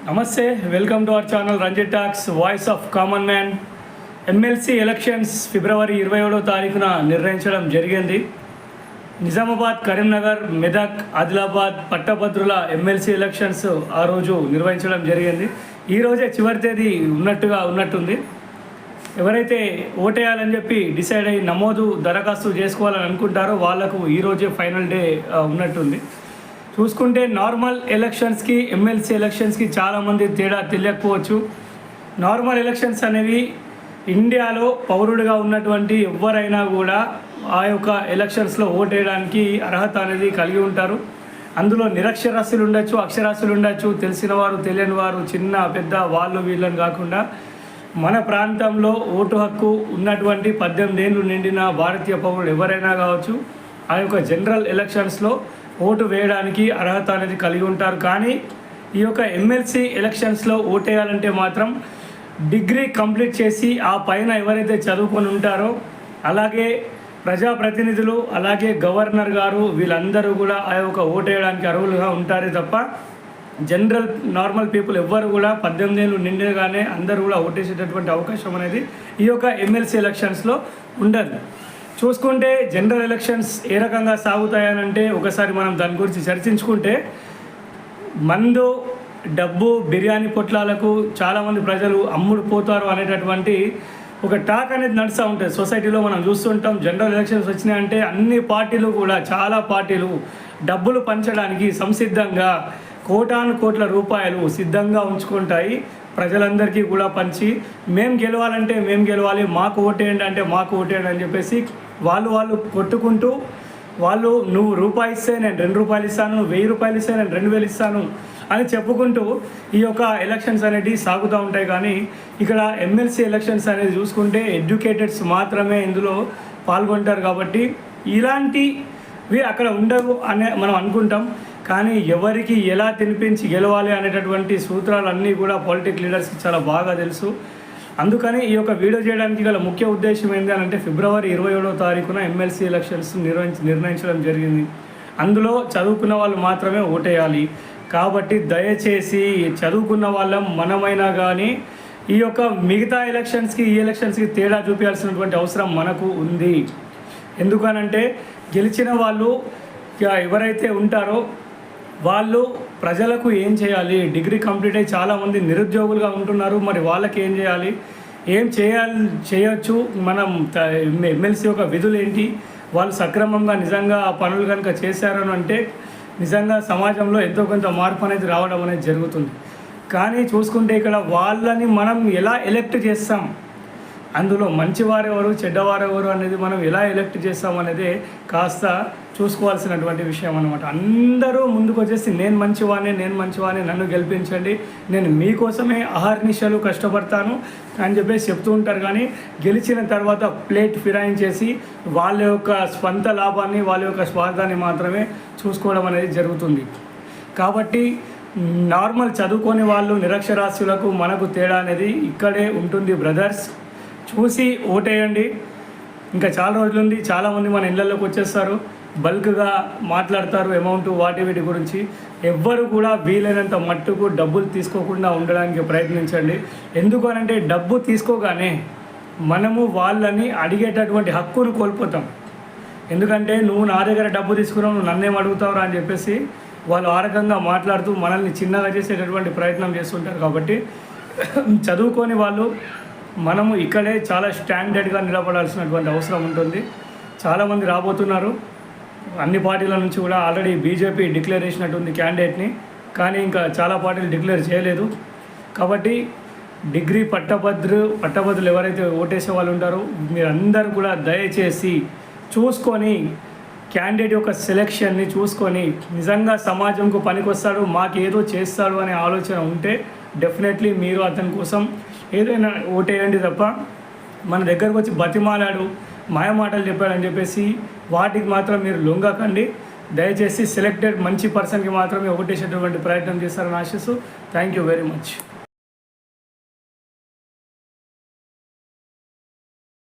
నమస్తే, welcome to our channel Ranjith talks voice of common man. MLC elections February 27వ తారీఖున నిర్వహించడం జరిగింది. నిజామాబాద్, కరీంనగర్, మెదక్, ఆదిలాబాద్ పట్టభద్రుల ఎమ్మెల్సీ ఎలక్షన్స్ ఆ రోజు నిర్వహించడం జరిగింది. ఈరోజే చివరి తేదీ ఉన్నట్టుంది. ఎవరైతే ఓటేయాలని చెప్పి డిసైడ్ అయ్యి నమోదు దరఖాస్తు చేసుకోవాలని అనుకుంటారో వాళ్ళకు ఈరోజే ఫైనల్ డే ఉన్నట్టుంది. చూసుకుంటే నార్మల్ ఎలక్షన్స్కి ఎమ్మెల్సీ ఎలక్షన్స్కి చాలామంది తేడా తెలియకపోవచ్చు. నార్మల్ ఎలక్షన్స్ అనేవి ఇండియాలో పౌరుడిగా ఉన్నటువంటి ఎవరైనా కూడా ఆ యొక్క ఎలక్షన్స్లో ఓటేయడానికి అర్హత అనేది కలిగి ఉంటారు. అందులో నిరక్షరాస్యులు ఉండొచ్చు, అక్షరాస్యులు ఉండొచ్చు, తెలిసిన వారు, తెలియని వారు, చిన్న పెద్ద వాళ్ళు వీళ్ళని కాకుండా మన ప్రాంతంలో ఓటు హక్కు ఉన్నటువంటి 18 ఏళ్ళు నిండిన భారతీయ పౌరులు ఎవరైనా కావచ్చు ఆ యొక్క జనరల్ ఎలక్షన్స్లో ఓటు వేయడానికి అర్హత అనేది కలిగి ఉంటారు. కానీ ఈ యొక్క ఎమ్మెల్సీ ఎలక్షన్స్లో ఓటేయాలంటే మాత్రం డిగ్రీ కంప్లీట్ చేసి ఆ పైన ఎవరైతే చదువుకొని ఉంటారో, అలాగే ప్రజాప్రతినిధులు, అలాగే గవర్నర్ గారు వీళ్ళందరూ కూడా ఆ యొక్క ఓటేయడానికి అర్హులుగా ఉంటారే తప్ప జనరల్ నార్మల్ పీపుల్ ఎవ్వరు కూడా 18 ఏళ్ళు నిండగానే అందరూ కూడా ఓటేసేటటువంటి అవకాశం అనేది ఈ యొక్క ఎమ్మెల్సీ ఎలక్షన్స్లో ఉండదు. చూసుకుంటే జనరల్ ఎలక్షన్స్ ఏ రకంగా సాగుతాయనంటే ఒకసారి మనం దాని గురించి చర్చించుకుంటే, మందు, డబ్బు, బిర్యానీ పొట్లాలకు చాలామంది ప్రజలు అమ్ముడు పోతారు అనేటటువంటి ఒక టాక్ అనేది నడుస్తూ ఉంటుంది సొసైటీలో. మనం చూస్తుంటాం జనరల్ ఎలక్షన్స్ వచ్చినాయంటే అన్ని పార్టీలు కూడా, చాలా పార్టీలు డబ్బులు పంచడానికి సంసిద్ధంగా కోటాను కోట్ల రూపాయలు సిద్ధంగా ఉంచుకుంటాయి. ప్రజలందరికీ కూడా పంచి మేము గెలవాలంటే మేము గెలవాలి, మాకు ఓటేయండి అంటే మాకు ఓటేయండి అని చెప్పేసి వాళ్ళు కొట్టుకుంటూ, వాళ్ళు నువ్వు రూపాయి ఇస్తే నేను 2 రూపాయలు ఇస్తాను, నువ్వు 1000 రూపాయలు ఇస్తే నేను 2000 ఇస్తాను అని చెప్పుకుంటూ ఈ యొక్క ఎలక్షన్స్ అనేవి సాగుతూ ఉంటాయి. కానీ ఇక్కడ ఎమ్మెల్సీ ఎలక్షన్స్ అనేది చూసుకుంటే ఎడ్యుకేటెడ్స్ మాత్రమే ఇందులో పాల్గొంటారు. కాబట్టి ఇలాంటివి అక్కడ ఉండవు అనే మనం అనుకుంటాం. కానీ ఎవరికి ఎలా తినిపించి గెలవాలి అనేటటువంటి సూత్రాలన్నీ కూడా పొలిటికల్ లీడర్స్కి చాలా బాగా తెలుసు. అందుకని ఈ యొక్క వీడియో చేయడానికి గల ముఖ్య ఉద్దేశం ఏంటి అంటే, ఫిబ్రవరి 27వ తారీఖున ఎమ్మెల్సీ ఎలక్షన్స్ నిర్ణయించడం జరిగింది. అందులో చదువుకున్న వాళ్ళు మాత్రమే ఓటేయాలి. కాబట్టి దయచేసి చదువుకున్న వాళ్ళం మనమైనా కానీ ఈ యొక్క మిగతా ఎలక్షన్స్కి ఈ ఎలక్షన్స్కి తేడా చూపించాల్సినటువంటి అవసరం మనకు ఉంది. ఎందుకనంటే గెలిచిన వాళ్ళు ఎవరైతే ఉంటారో వాళ్ళు ప్రజలకు ఏం చేయాలి, డిగ్రీ కంప్లీట్ అయ్యి చాలామంది నిరుద్యోగులుగా ఉంటున్నారు. మరి వాళ్ళకి ఏం చేయాలి, ఏం చేయొచ్చు, మనం ఎమ్మెల్సీ యొక్క విధులు ఏంటి, వాళ్ళు సక్రమంగా నిజంగా ఆ పనులు కనుక చేశారని అంటే నిజంగా సమాజంలో ఎంతో కొంత మార్పు అనేది రావడం అనేది జరుగుతుంది. కానీ చూసుకుంటే ఇక్కడ వాళ్ళని మనం ఎలా ఎలెక్ట్ చేస్తాం, అందులో మంచివారెవరు చెడ్డవారెవరు అనేది మనం ఎలా ఎలెక్ట్ చేస్తాం అనేది కాస్త చూసుకోవాల్సినటువంటి విషయం అనమాట. అందరూ ముందుకు వచ్చేసి నేను మంచివాడిని, నన్ను గెలిపించండి, నేను మీకోసమే అహర్నిశలు కష్టపడతాను అని చెప్పేసి చెప్తూ ఉంటారు. కానీ గెలిచిన తర్వాత ప్లేట్ ఫిరాయించేసి వాళ్ళ యొక్క స్వంత లాభాన్ని, వాళ్ళ యొక్క స్వార్థాన్ని మాత్రమే చూసుకోవడం అనేది జరుగుతుంది. కాబట్టి నార్మల్ చదువుకొని వాళ్ళు నిరక్షరాస్యులకు మనకు తేడా అనేది ఇక్కడే ఉంటుంది బ్రదర్స్. చూసి ఓటేయండి. ఇంకా చాలా రోజులుంది, చాలామంది మన ఇళ్ళల్లోకి వచ్చేస్తారు, బల్క్గా మాట్లాడతారు అమౌంట్ వీటి గురించి. ఎవ్వరు కూడా వీలైనంత మట్టుకు డబ్బులు తీసుకోకుండా ఉండడానికి ప్రయత్నించండి. ఎందుకు అనంటే డబ్బు తీసుకోగానే మనము వాళ్ళని అడిగేటటువంటి హక్కును కోల్పోతాం. ఎందుకంటే నువ్వు నా దగ్గర డబ్బు తీసుకున్నావు, నువ్వు నన్నేం అడుగుతావురా అని చెప్పేసి వాళ్ళు ఆ రకంగా మాట్లాడుతూ మనల్ని చిన్నగా చేసేటటువంటి ప్రయత్నం చేస్తుంటారు. కాబట్టి చదువుకొని వాళ్ళు మనము ఇక్కడే చాలా స్టాండర్డ్గా నిలబడాల్సినటువంటి అవసరం ఉంటుంది. చాలామంది రాబోతున్నారు అన్ని పార్టీల నుంచి కూడా. ఆల్రెడీ బీజేపీ డిక్లేర్ చేసినట్టుంది క్యాండిడేట్ని, కానీ ఇంకా చాలా పార్టీలు డిక్లేర్ చేయలేదు. కాబట్టి డిగ్రీ పట్టభద్రులు ఎవరైతే ఓటేసే వాళ్ళు ఉంటారో మీరందరూ కూడా దయచేసి చూసుకొని క్యాండిడేట్ యొక్క సెలెక్షన్ని చూసుకొని నిజంగా సమాజంకు పనికొస్తాడు, మాకు ఏదో చేస్తాడు అనే ఆలోచన ఉంటే డెఫినెట్లీ మీరు అతని కోసం ఏదైనా ఓటేయండి తప్ప మన దగ్గరకు వచ్చి బతిమాలాడు, మాయమాటలు చెప్పాడని చెప్పేసి వాటికి మాత్రం మీరు లొంగకండి. దయచేసి సెలెక్టెడ్ మంచి పర్సన్కి మాత్రమే ఓటేసేటటువంటి ప్రయత్నం చేస్తారని ఆశిస్తూ థ్యాంక్ యూ వెరీ మచ్.